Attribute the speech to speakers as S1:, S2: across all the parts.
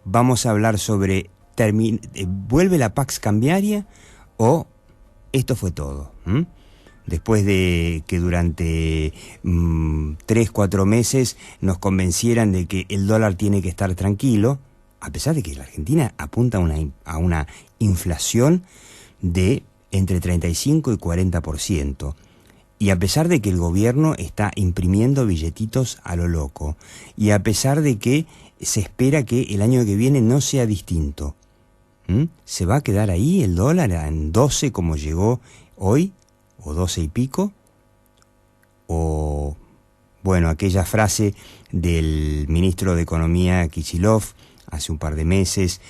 S1: Vamos a hablar sobre, ¿vuelve la Pax cambiaria o esto fue todo? Después de que durante 3-4 meses nos convencieran de que el dólar tiene que estar tranquilo, a pesar de que la Argentina apunta a una inflación de entre 35 y 40%, y a pesar de que el gobierno está imprimiendo billetitos a lo loco, y a pesar de que se espera que el año que viene no sea distinto, ¿se va a quedar ahí el dólar en 12 como llegó hoy? ¿O 12 y pico? O, bueno, aquella frase del ministro de Economía, Kicillof, hace un par de meses,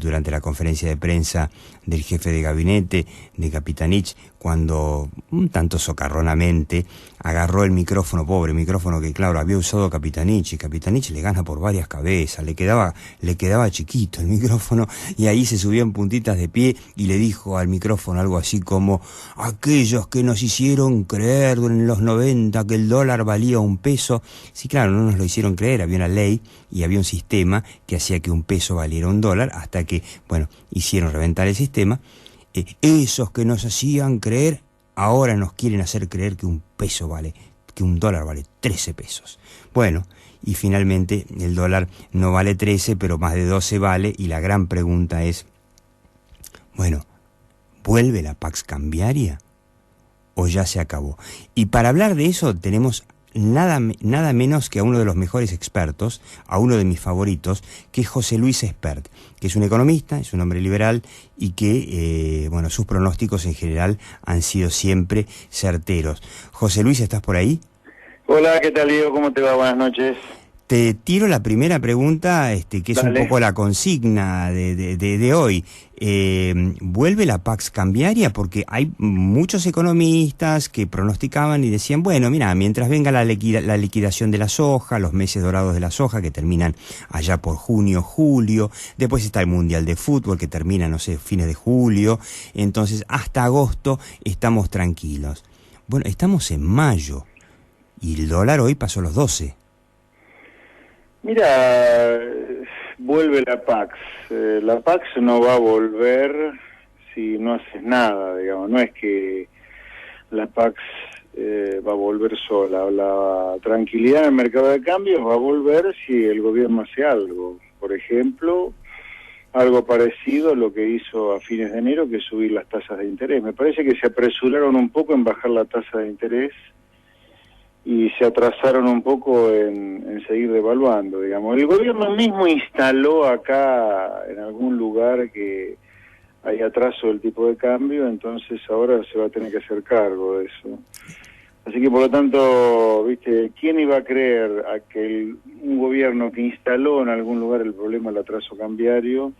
S1: durante la conferencia de prensa del jefe de gabinete, de Capitanich, cuando, un tanto socarronamente, agarró el micrófono, pobre micrófono que, claro, había usado Capitanich, y Capitanich le gana por varias cabezas, le quedaba chiquito el micrófono, y ahí se subió en puntitas de pie y le dijo al micrófono algo así como: aquellos que nos hicieron creer en los 90 que el dólar valía $1. Sí, claro, no nos lo hicieron creer, había una ley y había un sistema que hacía que $1 valiera $1, hasta que, bueno, hicieron reventar el sistema. Esos que nos hacían creer, ahora nos quieren hacer creer que que un dólar vale 13 pesos. Bueno, y finalmente el dólar no vale 13, pero más de 12 vale, y la gran pregunta es, bueno, ¿vuelve la Pax cambiaria o ya se acabó? Y para hablar de eso tenemos nada menos que a uno de los mejores expertos, a uno de mis favoritos, que es José Luis Espert, que es un economista, es un hombre liberal y que, bueno, sus pronósticos en general han sido siempre certeros. José Luis, ¿estás por ahí?
S2: Hola, ¿qué tal, Diego? ¿Cómo te va? Buenas noches.
S1: Te tiro la primera pregunta, que es
S2: Dale.
S1: un poco la consigna de hoy. ¿Vuelve la Pax cambiaria? Porque hay muchos economistas que pronosticaban y decían, bueno, mira, mientras venga la liquidación de la soja, los meses dorados de la soja que terminan allá por junio, julio, después está el Mundial de Fútbol que termina, no sé, fines de julio, entonces hasta agosto estamos tranquilos. Bueno, estamos en mayo y el dólar hoy pasó los 12.
S2: Mira, vuelve la Pax. La Pax no va a volver si no haces nada, digamos. No es que la Pax va a volver sola. La tranquilidad en el mercado de cambios va a volver si el gobierno hace algo. Por ejemplo, algo parecido a lo que hizo a fines de enero, que es subir las tasas de interés. Me parece que se apresuraron un poco en bajar la tasa de interés y se atrasaron un poco en seguir devaluando, digamos. El gobierno mismo instaló acá en algún lugar que hay atraso del tipo de cambio, entonces ahora se va a tener que hacer cargo de eso. Así que por lo tanto, viste, ¿quién iba a creer a que un gobierno que instaló en algún lugar el problema del atraso cambiario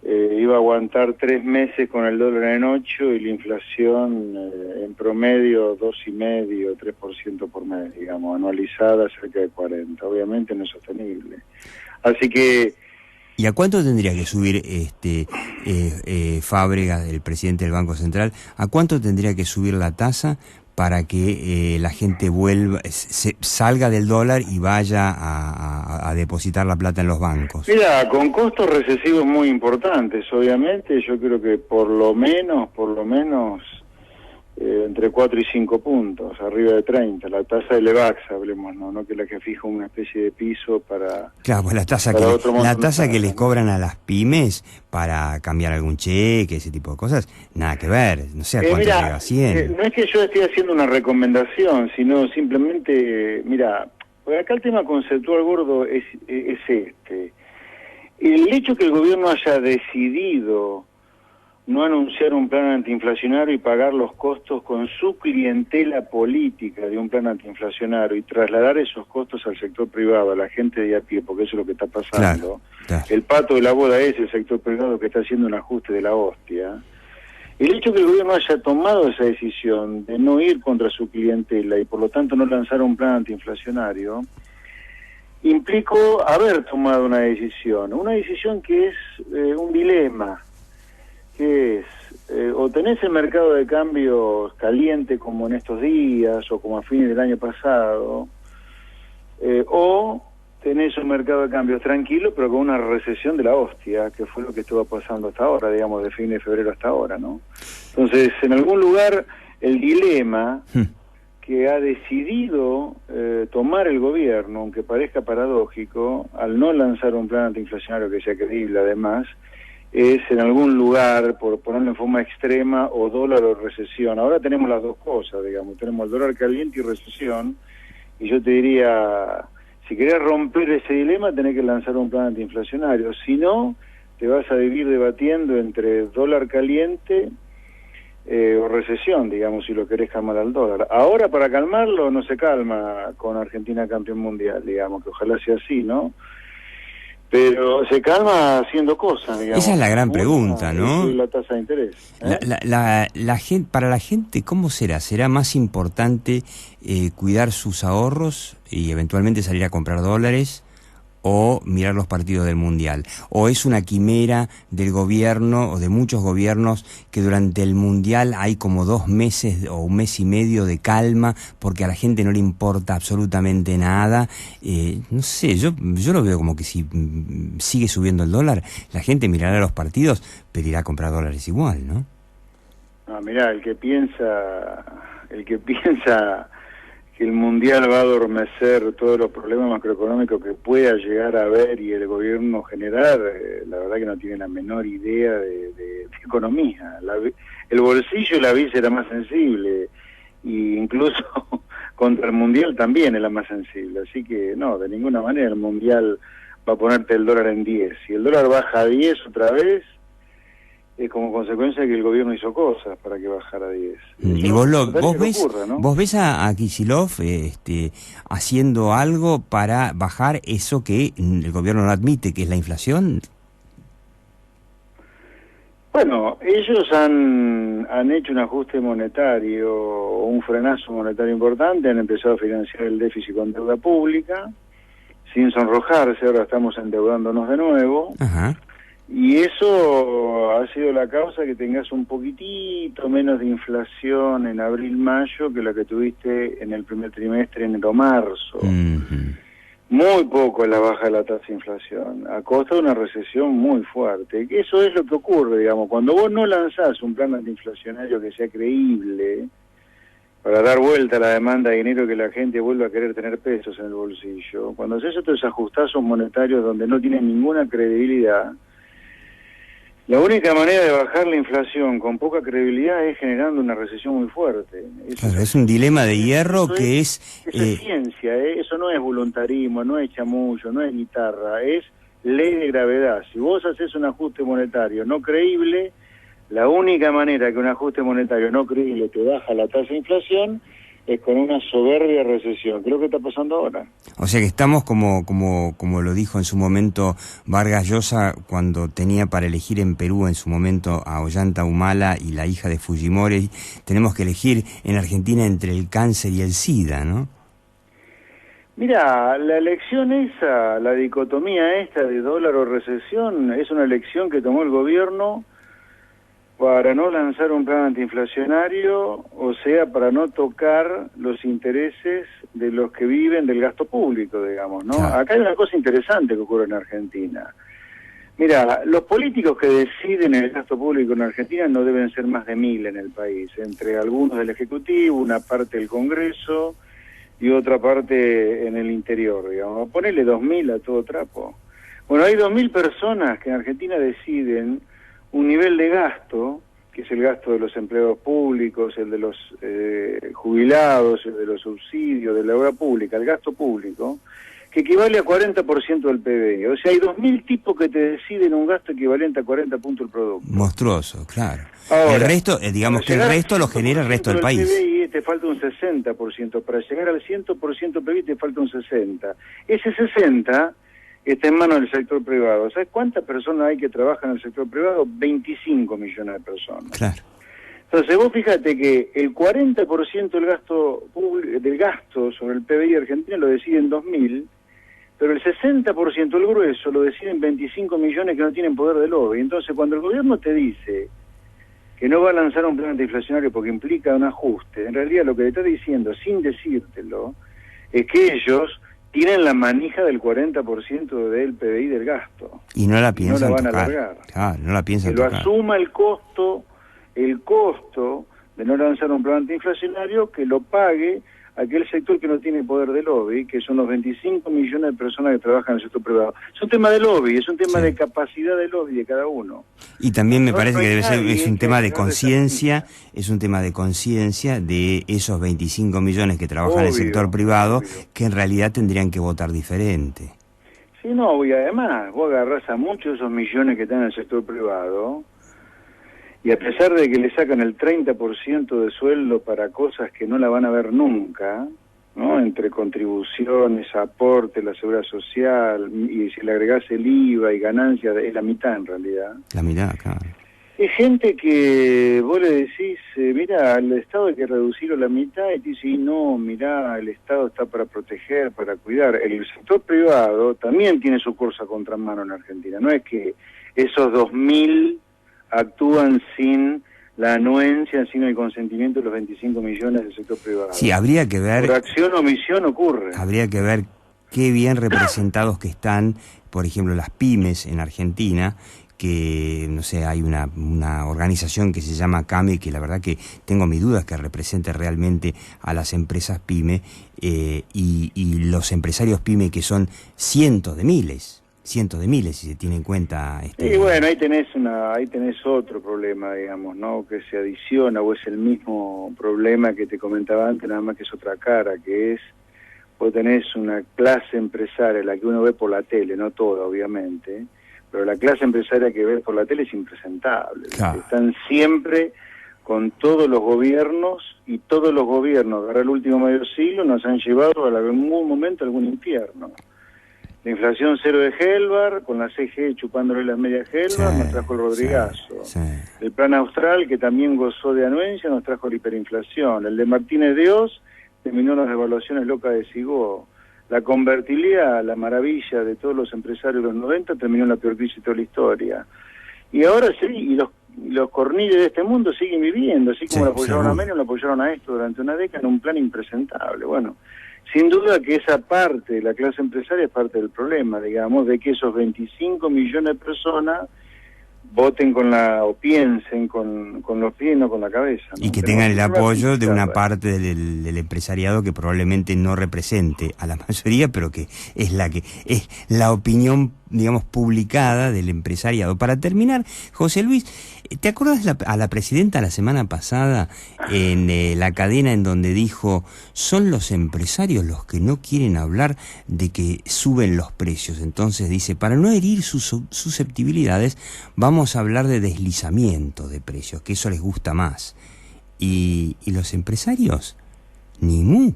S2: iba a aguantar 3 meses con el dólar en 8 y la inflación en promedio 2,5%, 3% por mes, digamos, anualizada cerca de 40%? Obviamente no es sostenible. Así que...
S1: ¿Y a cuánto tendría que subir Fábregas, el presidente del Banco Central, a cuánto tendría que subir la tasa para que la gente salga del dólar y vaya a depositar la plata en los bancos?
S2: Mira, con costos recesivos muy importantes, obviamente, yo creo que por lo menos, entre 4 y 5 puntos, arriba de 30, la tasa de Levax, hablemos, no que la que fija una especie de piso para...
S1: Claro, pues la tasa que les cobran a las pymes para cambiar algún cheque, ese tipo de cosas, nada que ver, no sé a cuánto llega, 100.
S2: No es que yo esté haciendo una recomendación, sino simplemente, mira, pues acá el tema conceptual gordo es este. El hecho que el gobierno haya decidido no anunciar un plan antiinflacionario y pagar los costos con su clientela política de un plan antiinflacionario y trasladar esos costos al sector privado, a la gente de a pie, porque eso es lo que está pasando.
S1: Claro.
S2: El pato de la boda es el sector privado que está haciendo un ajuste de la hostia. El hecho que el gobierno haya tomado esa decisión de no ir contra su clientela y por lo tanto no lanzar un plan antiinflacionario, implicó haber tomado una decisión que es un dilema, que es o tenés el mercado de cambios caliente como en estos días o como a fines del año pasado, o tenés un mercado de cambios tranquilo, pero con una recesión de la hostia, que fue lo que estuvo pasando hasta ahora, digamos, de fin de febrero hasta ahora, ¿no? Entonces, en algún lugar, el dilema que ha decidido tomar el gobierno, aunque parezca paradójico, al no lanzar un plan antiinflacionario que sea creíble, además, es en algún lugar, por ponerlo en forma extrema, o dólar o recesión. Ahora tenemos las dos cosas, digamos, tenemos el dólar caliente y recesión, y yo te diría, si querés romper ese dilema, tenés que lanzar un plan antiinflacionario, si no, te vas a vivir debatiendo entre dólar caliente o recesión, digamos, si lo querés calmar al dólar. Ahora, para calmarlo, no se calma con Argentina campeón mundial, digamos, que ojalá sea así, ¿no? Pero se calma haciendo cosas, digamos.
S1: Esa es la gran pregunta, ¿no?
S2: La tasa de interés.
S1: La gente, para la gente, ¿cómo será? ¿Será más importante cuidar sus ahorros y eventualmente salir a comprar dólares o mirar los partidos del Mundial? ¿O es una quimera del gobierno o de muchos gobiernos que durante el Mundial hay como 2 meses o 1 mes y medio de calma porque a la gente no le importa absolutamente nada? No sé, yo lo veo como que si sigue subiendo el dólar, la gente mirará los partidos, pero irá a comprar dólares igual, ¿no?
S2: Ah, mirá, el que piensa que el Mundial va a adormecer todos los problemas macroeconómicos que pueda llegar a haber y el gobierno generar, la verdad que no tiene la menor idea de economía. El bolsillo la víscera más sensible, e incluso contra el Mundial también es la más sensible. Así que no, de ninguna manera el Mundial va a ponerte el dólar en 10. Si el dólar baja a 10 otra vez, es como consecuencia de que el gobierno hizo cosas para que bajara a 10.
S1: Y vos ves a Kicillof haciendo algo para bajar eso que el gobierno no admite, que es la inflación.
S2: Bueno, ellos han hecho un ajuste monetario, un frenazo monetario importante, han empezado a financiar el déficit con deuda pública, sin sonrojarse, ahora estamos endeudándonos de nuevo. Ajá. Y eso ha sido la causa que tengas un poquitito menos de inflación en abril-mayo que la que tuviste en el primer trimestre, enero-marzo. Muy poco la baja de la tasa de inflación, a costa de una recesión muy fuerte. Eso es lo que ocurre, digamos, cuando vos no lanzás un plan antiinflacionario que sea creíble, para dar vuelta a la demanda de dinero, que la gente vuelva a querer tener pesos en el bolsillo, cuando haces estos ajustazos monetarios donde no tienen ninguna credibilidad, la única manera de bajar la inflación con poca credibilidad es generando una recesión muy fuerte.
S1: Claro, es un dilema de hierro que
S2: es ciencia, eso no es voluntarismo, no es chamullo, no es guitarra, es ley de gravedad. Si vos haces un ajuste monetario no creíble, la única manera que un ajuste monetario no creíble te baja la tasa de inflación es con una soberbia recesión, que es lo que está pasando ahora.
S1: O sea que estamos como lo dijo en su momento Vargas Llosa cuando tenía para elegir en Perú en su momento a Ollanta Humala y la hija de Fujimori, tenemos que elegir en Argentina entre el cáncer y el SIDA, ¿no?
S2: Mira, la elección esa, la dicotomía esta de dólar o recesión, es una elección que tomó el gobierno para no lanzar un plan antiinflacionario, o sea, para no tocar los intereses de los que viven del gasto público, digamos, ¿no? Claro. Acá hay una cosa interesante que ocurre en Argentina. Mira, los políticos que deciden el gasto público en Argentina no deben ser más de 1000 en el país, entre algunos del Ejecutivo, una parte del Congreso y otra parte en el interior, digamos. Ponele 2000 a todo trapo. Bueno, hay 2000 personas que en Argentina deciden un nivel de gasto, que es el gasto de los empleados públicos, el de los jubilados, el de los subsidios, de la obra pública, el gasto público, que equivale a 40% del PBI. O sea, hay 2000 tipos que te deciden un gasto equivalente a 40 puntos del producto.
S1: Monstruoso, claro.
S2: Ahora,
S1: el resto, digamos que el resto lo genera el resto del país.
S2: PBI te falta un 60%, para llegar al 100% del PBI te falta un 60%. Ese 60% está en manos del sector privado. ¿Sabes cuántas personas hay que trabajan en el sector privado? 25 millones de personas. Claro. Entonces vos fíjate que el 40% del gasto sobre el PBI argentino lo deciden 2000, pero el 60% del grueso lo deciden 25 millones que no tienen poder de lobby. Entonces cuando el gobierno te dice que no va a lanzar un plan antiinflacionario porque implica un ajuste, en realidad lo que te está diciendo, sin decírtelo, es que ellos tienen la manija del 40% del PBI del gasto.
S1: Y no la piensan
S2: no la van
S1: tocar.
S2: a largar.
S1: Claro, no la piensan
S2: que lo
S1: tocar.
S2: asuma el costo de no lanzar un plan antiinflacionario, que lo pague aquel sector que no tiene poder de lobby, que son los 25 millones de personas que trabajan en el sector privado. Es un tema de lobby, es un tema de capacidad de lobby de cada uno.
S1: Y también me parece que debe ser,
S2: es un tema de conciencia,
S1: de esos 25 millones que trabajan en el sector privado, que en realidad tendrían que votar diferente.
S2: Sí, no, y además vos agarrás a muchos de esos millones que están en el sector privado, y a pesar de que le sacan el 30% de sueldo para cosas que no la van a ver nunca, ¿no? Entre contribuciones, aporte, la seguridad social, y si le agregás el IVA y ganancias, es la mitad en realidad.
S1: La mitad, claro.
S2: Es gente que vos le decís, mira, el Estado hay que reducirlo a la mitad, y te dice, y no, mira, el Estado está para proteger, para cuidar. El sector privado también tiene su curso a contramano en Argentina. No es que esos 2.000 actúan sin la anuencia, sin el consentimiento de los 25 millones del sector privado.
S1: Sí, habría que ver...
S2: Por acción o omisión ocurre.
S1: Habría que ver qué bien representados que están, por ejemplo, las pymes en Argentina, que, no sé, hay una organización que se llama CAME, que la verdad que tengo mis dudas que represente realmente a las empresas pyme, y los empresarios pyme, que son cientos de miles, si se tiene en cuenta...
S2: Y bueno, ahí tenés otro problema, digamos, ¿no? Que se adiciona, o es el mismo problema que te comentaba antes, nada más que es otra cara, que es, vos tenés una clase empresaria, la que uno ve por la tele, no toda, obviamente, pero la clase empresaria que ves por la tele es impresentable. Claro. Están siempre con todos los gobiernos, y todos los gobiernos, agarrar el último medio siglo, nos han llevado en algún momento a algún infierno. La inflación cero de Helbar, con la CGE chupándole las medias Helbar, nos trajo el Rodrigazo. Sí. El plan austral, que también gozó de anuencia, nos trajo la hiperinflación. El de Martínez de Oz terminó las devaluaciones locas de Sigó. La convertibilidad, la maravilla de todos los empresarios de los 90, terminó en la peor crisis de toda la historia. Y ahora sí, y los cornillos de este mundo siguen viviendo, así como lo apoyaron a Menem, lo apoyaron a esto durante una década en un plan impresentable. Bueno, sin duda que esa parte de la clase empresaria es parte del problema, digamos, de que esos 25 millones de personas voten o piensen con los pies, no con la cabeza, ¿no?
S1: Y que tengan el apoyo de una parte del empresariado que probablemente no represente a la mayoría, pero que es la opinión, digamos, publicada del empresariado. Para terminar, José Luis, ¿te acuerdas a la presidenta la semana pasada en la cadena en donde dijo, son los empresarios los que no quieren hablar de que suben los precios? Entonces dice, para no herir sus susceptibilidades, vamos a hablar de deslizamiento de precios, que eso les gusta más. ¿Y los empresarios? Ni mu.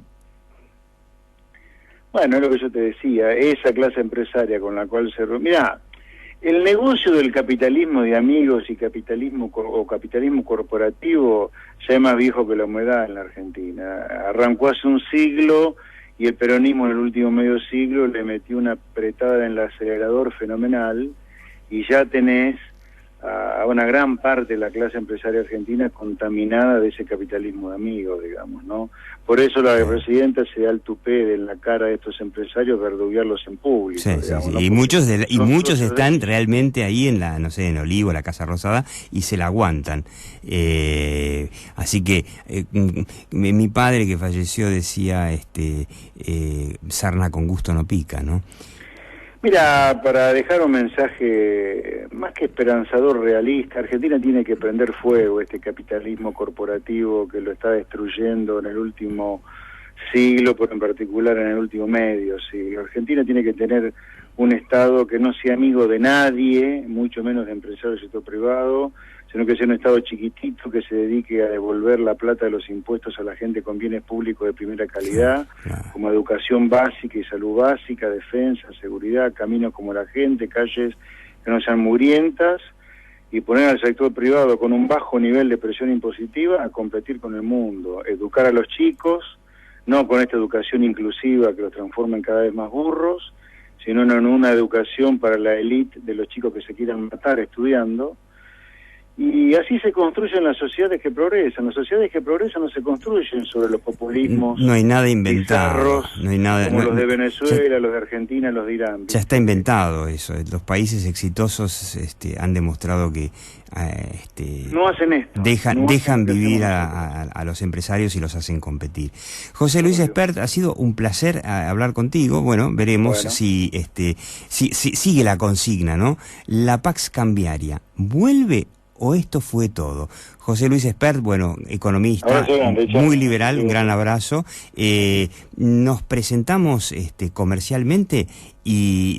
S2: Bueno, es lo que yo te decía, esa clase empresaria con la cual se... Mirá, el negocio del capitalismo de amigos y capitalismo corporativo ya es más viejo que la humedad en la Argentina. Arrancó hace un siglo, y el peronismo en el último medio siglo le metió una apretada en el acelerador fenomenal, y ya tenés a una gran parte de la clase empresaria argentina contaminada de ese capitalismo de amigos, digamos, ¿no? Por eso la presidenta se da el tupé en la cara de estos empresarios, verduguearlos en público.
S1: Sí,
S2: digamos,
S1: sí,
S2: ¿no?
S1: Y muchos están realmente ahí en la, no sé, en Olivo, la Casa Rosada, y se la aguantan. Así que mi padre, que falleció, decía, sarna con gusto no pica, ¿no?
S2: Mira, para dejar un mensaje más que esperanzador, realista, Argentina tiene que prender fuego este capitalismo corporativo que lo está destruyendo en el último siglo, pero en particular en el último medio. Sí. Argentina tiene que tener un Estado que no sea amigo de nadie, mucho menos de empresarios del sector privado, sino que sea un Estado chiquitito que se dedique a devolver la plata de los impuestos a la gente con bienes públicos de primera calidad, como educación básica y salud básica, defensa, seguridad, caminos como la gente, calles que no sean mugrientas, y poner al sector privado con un bajo nivel de presión impositiva a competir con el mundo, educar a los chicos, no con esta educación inclusiva que los transforma en cada vez más burros, sino en una educación para la élite de los chicos que se quieran matar estudiando. Y así se construyen las sociedades que progresan. Las sociedades que progresan no se construyen sobre los populismos.
S1: No hay nada inventado.
S2: Bizarros,
S1: no hay nada,
S2: como los de
S1: ya,
S2: Venezuela, los de Argentina, los de Irán.
S1: ya está inventado eso. Los países exitosos han demostrado que
S2: no hacen esto.
S1: dejan vivir a los empresarios y los hacen competir. José Luis Espert, ha sido un placer hablar contigo. Bueno, veremos si sigue la consigna, ¿no? La Pax cambiaria, ¿vuelve o esto fue todo? José Luis Espert, bueno, economista, muy liberal, un gran abrazo. Nos presentamos comercialmente y